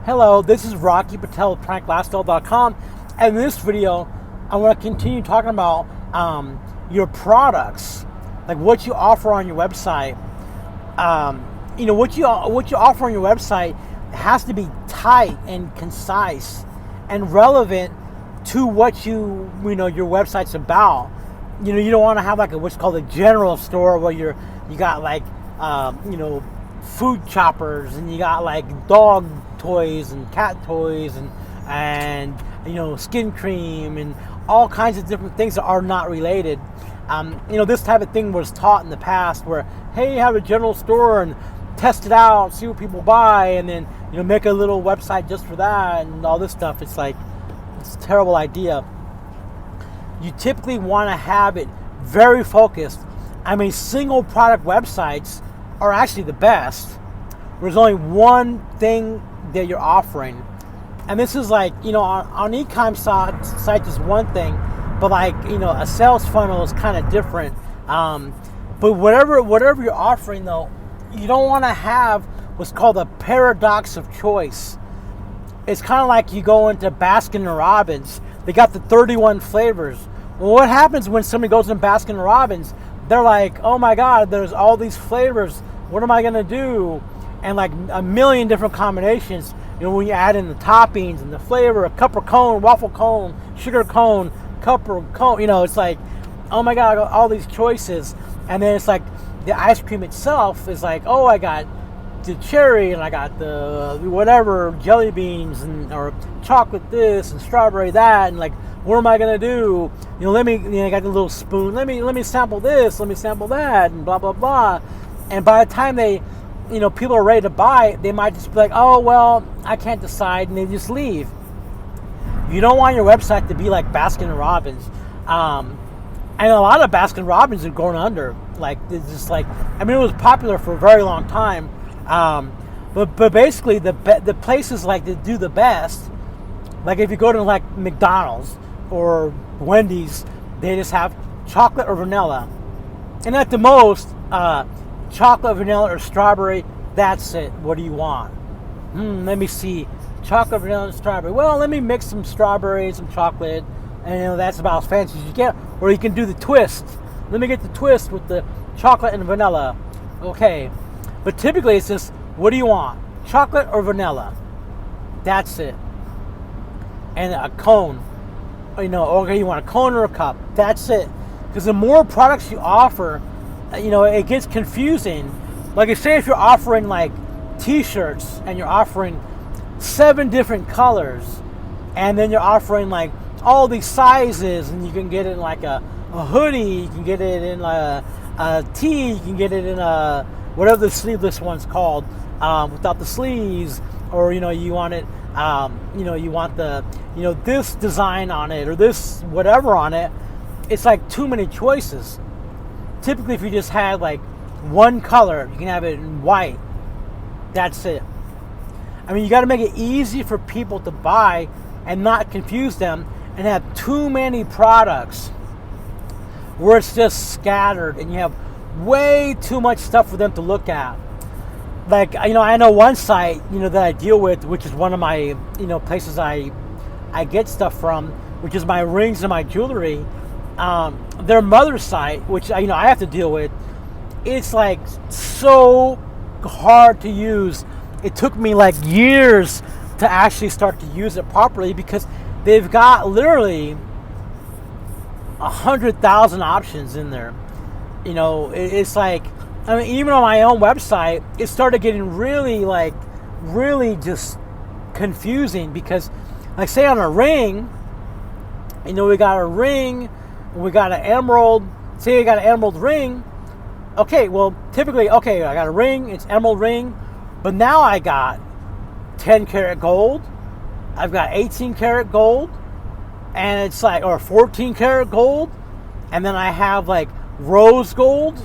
Hello, this is Rocky Patel of PranicLifestyle.com, and in this video, I want to continue talking about your products, like what you offer on your website. What you offer on your website has to be tight and concise and relevant to what your website's about. You don't want to have like what's called a general store where you got like food choppers, and you got like dog toys and cat toys and skin cream and all kinds of different things that are not related. This type of thing was taught in the past where, hey, you have a general store and test it out, see what people buy, and then make a little website just for that and all this stuff. It's a terrible idea. You typically want to have it very focused. Single product websites are actually the best. There's only one thing that you're offering. And this is like, on eCommerce sites is one thing, but a sales funnel is kind of different. But whatever you're offering though, you don't want to have what's called a paradox of choice. It's kind of like you go into Baskin-Robbins. They got the 31 flavors. Well, what happens when somebody goes in Baskin-Robbins? They're like, oh my God, there's all these flavors. What am I going to do? And like a million different combinations. When you add in the toppings and the flavor, a cup of cone, waffle cone, sugar cone, cup of cone, it's like, oh my God, I got all these choices. And then it's like the ice cream itself is like, oh, I got the cherry and I got the whatever jelly beans or chocolate this and strawberry that, and like, what am I gonna do? I got the little spoon. Let me sample this. Let me sample that, and blah blah blah. And by the time people are ready to buy, they might just be like, oh well, I can't decide, and they just leave. You don't want your website to be like Baskin-Robbins. And a lot of Baskin-Robbins are going under. Like, it's just like, it was popular for a very long time. But basically the places like that do the best, like if you go to like McDonald's or Wendy's, they just have chocolate or vanilla, and at the most chocolate, vanilla, or strawberry. That's it. What do you want? Let me see, chocolate, vanilla, and strawberry. Well, let me mix some strawberries and chocolate, and that's about as fancy as you get. Or you can do the twist. Let me get the twist with the chocolate and vanilla. Okay. But typically it's just, what do you want? Chocolate or vanilla? That's it. And a cone. Okay, you want a cone or a cup? That's it. Because the more products you offer, it gets confusing. Like, say if you're offering like t-shirts and you're offering 7 different colors, and then you're offering like all these sizes, and you can get it in like a hoodie, you can get it in a tee, you can get it in a whatever the sleeveless one's called, without the sleeves, or you want it, you want the this design on it or this whatever on it. It's like too many choices. Typically, if you just had like one color, you can have it in white. That's it. You got to make it easy for people to buy and not confuse them, and have too many products where it's just scattered and you have way too much stuff for them to look at. Like, I know one site, that I deal with, which is one of my, places I get stuff from, which is my rings and my jewelry. Their mother site, which, I have to deal with, it's like so hard to use. It took me like years to actually start to use it properly, because they've got literally 100,000 options in there. It's like, even on my own website, it started getting really just confusing, because, like, say on a ring, we got a ring, we got an emerald. Say I got an emerald ring. Okay, well, typically, I got a ring, it's emerald ring, but now I got 10 karat gold, I've got 18 karat gold, and it's like, or 14 karat gold, and then I have like rose gold,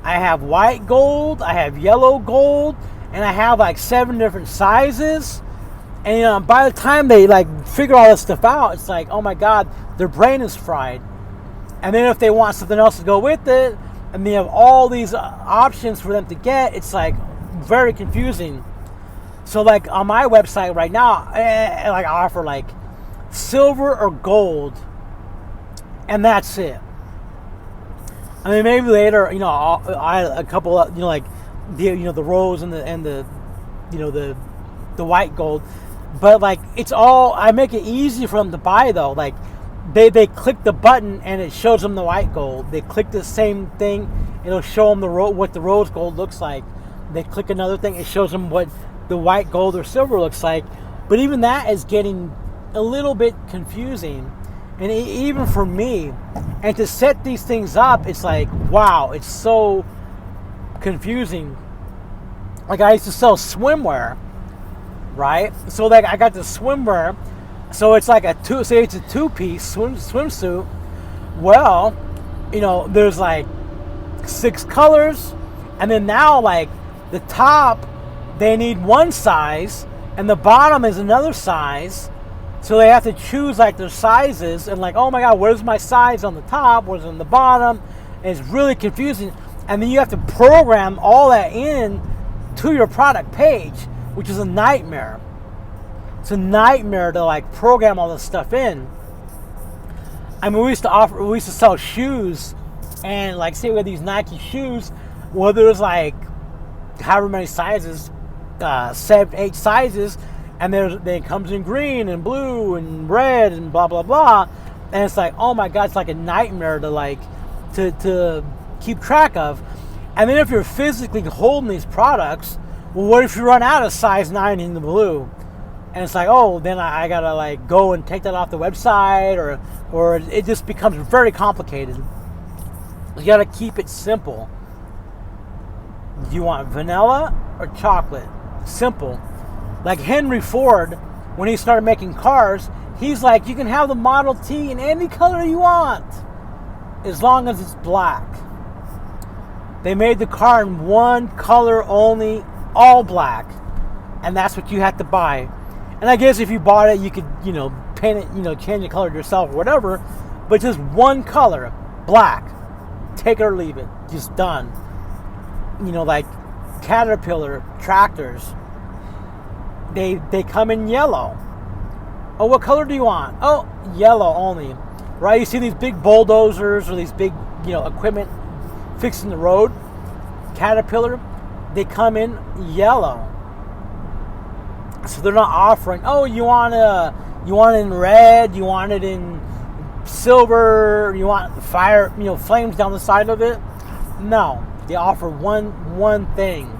I have white gold, I have yellow gold, and I have like 7 different sizes. And by the time they like figure all this stuff out, it's like, oh my God, their brain is fried. And then if they want something else to go with it, and they have all these options for them to get, it's like very confusing. So like on my website right now, like I offer like silver or gold, and that's it. I mean, maybe later, I a couple of, like the rose and the the white gold, but like it's all, I make it easy for them to buy though. Like they click the button and it shows them the white gold. They click the same thing, it'll show them what the rose gold looks like. They click another thing, it shows them what the white gold or silver looks like. But even that is getting a little bit confusing, and even for me. And to set these things up, it's like, wow, it's so confusing. Like I used to sell swimwear, right? So like I got the swimwear, so it's like it's a two-piece swimsuit. Well, there's like 6 colors, and then now like the top, they need one size, and the bottom is another size. So they have to choose like their sizes, and like, oh my God, where's my size on the top? Where's on the bottom? And it's really confusing. And then you have to program all that in to your product page, which is a nightmare. It's a nightmare to like program all this stuff in. I mean, we used to sell shoes, and like say we had these Nike shoes, well, there's like however many sizes, 7, 8 sizes. And it comes in green and blue and red and blah, blah, blah. And it's like, oh my God, it's like a nightmare to keep track of. And then if you're physically holding these products, well, what if you run out of size 9 in the blue? And it's like, oh, then I gotta like go and take that off the website, or it just becomes very complicated. You gotta keep it simple. Do you want vanilla or chocolate? Simple. Like Henry Ford, when he started making cars, he's like, you can have the Model T in any color you want, as long as it's black. They made the car in one color only, all black, and that's what you had to buy. And I guess if you bought it, you could, paint it, change the color yourself or whatever, but just one color, black. Take it or leave it, just done. Like Caterpillar tractors, they come in yellow. Oh, what color do you want? Oh, yellow only. Right? You see these big bulldozers or these big, equipment fixing the road. Caterpillar, they come in yellow. So they're not offering, oh, you want it in red, you want it in silver, you want fire, flames down the side of it. No, they offer one thing.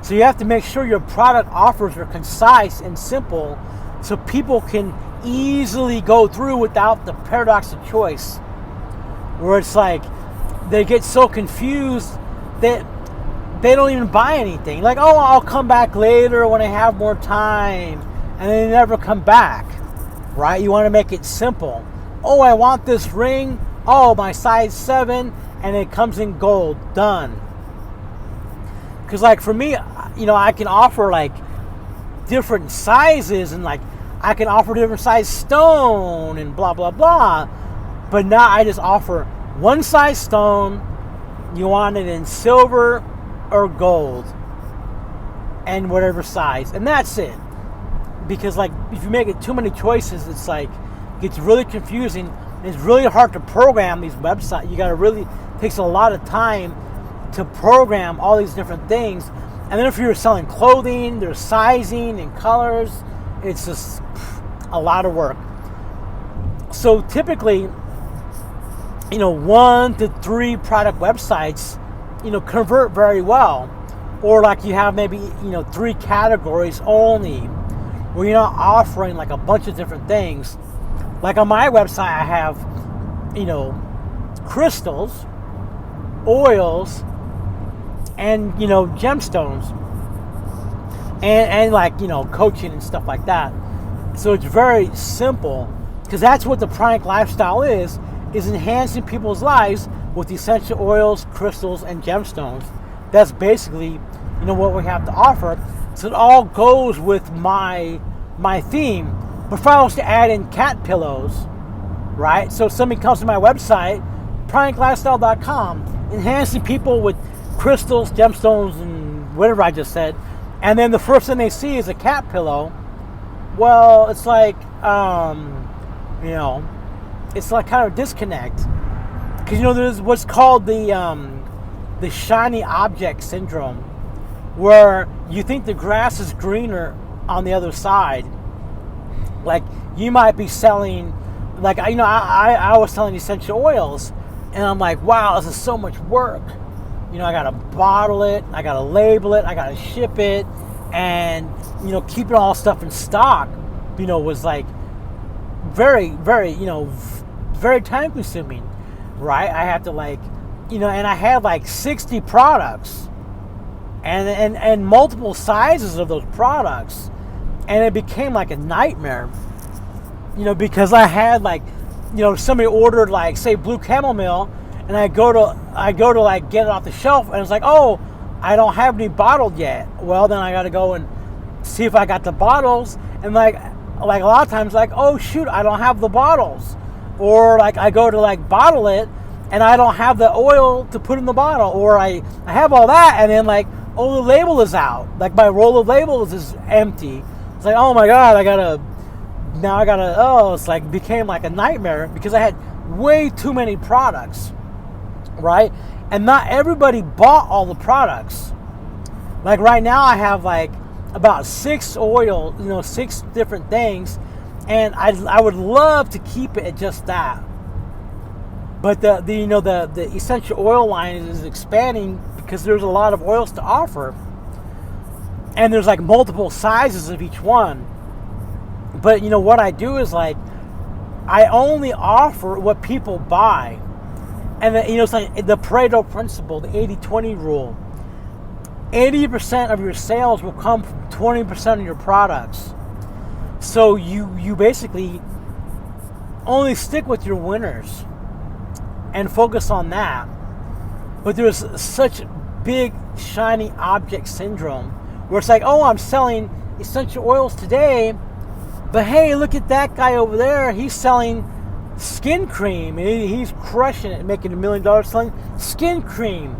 So you have to make sure your product offers are concise and simple, so people can easily go through without the paradox of choice, where it's like they get so confused that they don't even buy anything. Like, oh, I'll come back later when I have more time, and they never come back, right? You want to make it simple. Oh, I want this ring. Oh, my size 7, and it comes in gold. Done. Because like for me, I can offer like different sizes, and like I can offer different size stone and blah, blah, blah. But now I just offer one size stone. You want it in silver or gold, and whatever size, and that's it. Because like if you make it too many choices, it's like it gets really confusing, and it's really hard to program these websites. You gotta really, takes a lot of time to program all these different things. And then if you're selling clothing, there's sizing and colors. It's just a lot of work. So typically, 1 to 3 product websites, convert very well. Or like you have maybe, 3 categories only, where you're not offering like a bunch of different things. Like on my website, I have, crystals, oils, and, gemstones. And like, coaching and stuff like that. So it's very simple, because that's what the Pranic lifestyle is enhancing people's lives with essential oils, crystals, and gemstones. That's basically, what we have to offer. So it all goes with my theme. But if I was to add in cat pillows, right? So if somebody comes to my website, praniclifestyle.com, enhancing people with crystals, gemstones, and whatever I just said, And then the first thing they see is a cat pillow. Well, it's like, it's like kind of a disconnect. Because, there's what's called the shiny object syndrome, where you think the grass is greener on the other side. Like, you might be selling, like, I was selling essential oils, and I'm like, wow, this is so much work. I got to bottle it, I got to label it, I got to ship it, and, keeping all stuff in stock, was like very, very, very time consuming, right? I have to and I had like 60 products and multiple sizes of those products. And it became like a nightmare, because I had somebody ordered say blue chamomile, and I go to like get it off the shelf, and it's like, oh, I don't have any bottled yet. Well, then I got to go and see if I got the bottles, and like a lot of times, oh shoot, I don't have the bottles, or I go to bottle it, and I don't have the oil to put in the bottle, or I have all that, and then oh, the label is out, my roll of labels is empty. It's like, oh my God, it's became like a nightmare because I had way too many products, right? And not everybody bought all the products. Like right now I have about 6 oil, 6 different things, and I would love to keep it at just that. But the essential oil line is expanding because there's a lot of oils to offer. And there's multiple sizes of each one. But what I do is I only offer what people buy. And it's like the Pareto Principle, the 80-20 rule. 80% of your sales will come from 20% of your products. So you basically only stick with your winners and focus on that. But there's such big shiny object syndrome where it's like, oh, I'm selling essential oils today, but hey, look at that guy over there. He's selling skin cream. He's crushing it, making $1 million selling skin cream.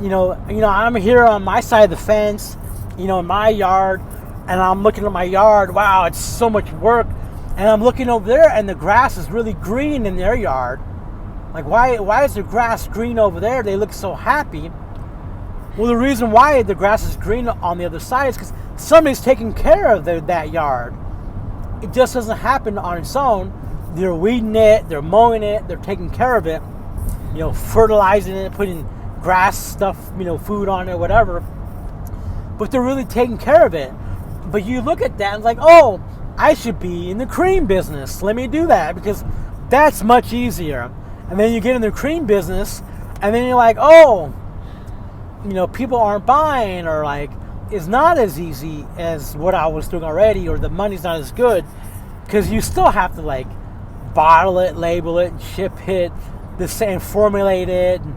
I'm here on my side of the fence, in my yard, and I'm looking at my yard. Wow, it's so much work. And I'm looking over there, and the grass is really green in their yard. Why is the grass green over there? They look so happy. Well, the reason why the grass is green on the other side is because somebody's taking care of that yard. It just doesn't happen on its own. They're weeding it, they're mowing it, they're taking care of it, fertilizing it, putting grass stuff, food on it, whatever. But they're really taking care of it. But you look at that and it's like, oh, I should be in the cream business. Let me do that because that's much easier. And then you get in the cream business, and then you're like, oh, people aren't buying, or it's not as easy as what I was doing already, or the money's not as good, because you still have to bottle it, label it, ship it, and formulate it, and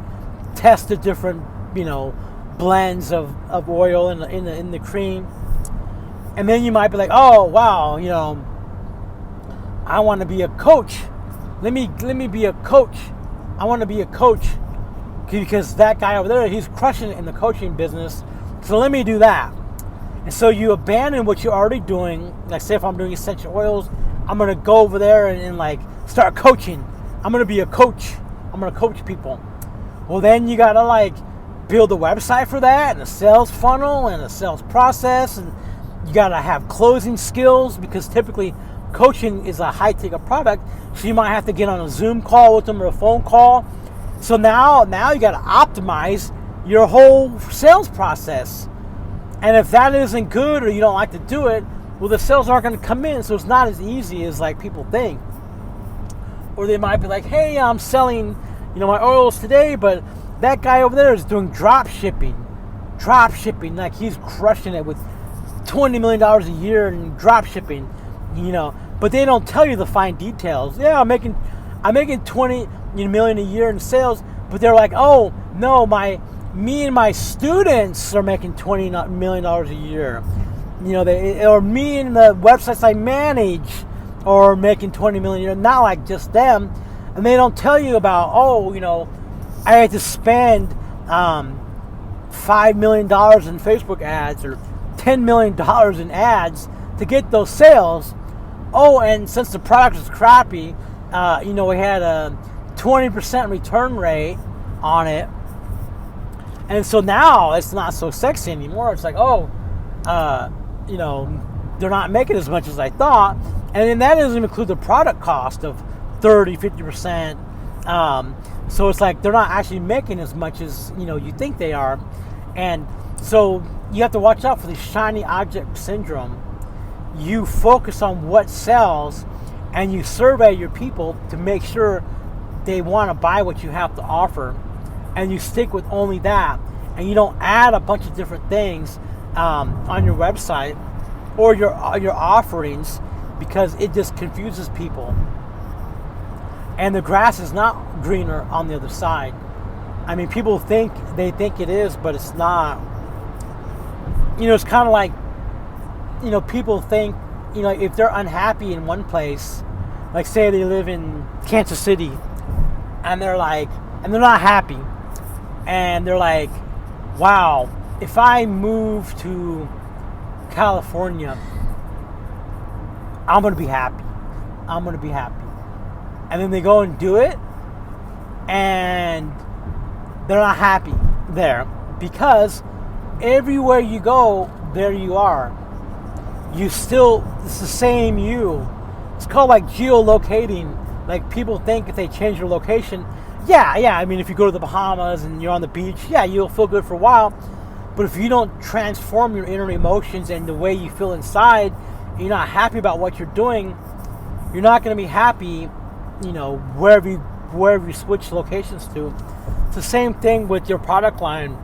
test the different blends of oil in the cream. And then you might be like, oh wow, I want to be a coach. Let me be a coach. I want to be a coach because that guy over there, he's crushing it in the coaching business. So let me do that. And so you abandon what you're already doing. Say if I'm doing essential oils, I'm going to go over there and start coaching. I'm going to be a coach. I'm going to coach people. Well, then you got to build a website for that, and a sales funnel, and a sales process, and you got to have closing skills because typically coaching is a high-ticket product, so you might have to get on a Zoom call with them or a phone call. So now you got to optimize your whole sales process. And if that isn't good or you don't like to do it, well, the sales aren't going to come in, so it's not as easy as people think. Or they might be like, hey, I'm selling my oils today, but that guy over there is doing drop shipping. He's crushing it with $20 million a year in drop shipping. But they don't tell you the fine details. Yeah, I'm making $20 million a year in sales, but they're like, oh no, me and my students are making $20 million a year. Or me and the websites I manage are making $20 million a year. Not just them, and they don't tell you about, I had to spend $5 million in Facebook ads, or $10 million in ads to get those sales. Oh, and since the product was crappy, we had a 20% return rate on it. And so now it's not so sexy anymore. It's like, they're not making as much as I thought. And then that doesn't include the product cost of 30, 50%. So it's like they're not actually making as much as, you think they are. And so you have to watch out for the shiny object syndrome. You focus on what sells and you survey your people to make sure they want to buy what you have to offer. And you stick with only that. And you don't add a bunch of different things on your website or your offerings, because it just confuses people. And the grass is not greener on the other side. I mean, people think it is, but it's not. It's kind of like, people think, if they're unhappy in one place, like say they live in Kansas City, and they're not happy, and they're like, wow, if I move to California, I'm going to be happy. And then they go and do it, and they're not happy there, because everywhere you go, there you are. It's the same you. It's called like geolocating. Like, people think if they change your location, I mean, if you go to the Bahamas and you're on the beach, you'll feel good for a while. But if you don't transform your inner emotions and the way you feel inside, you're not happy about what you're doing, you're not going to be happy, wherever you switch locations to. It's the same thing with your product line.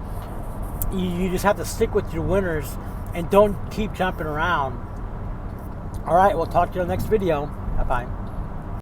You just have to stick with your winners and don't keep jumping around. All right, we'll talk to you in the next video. Bye-bye.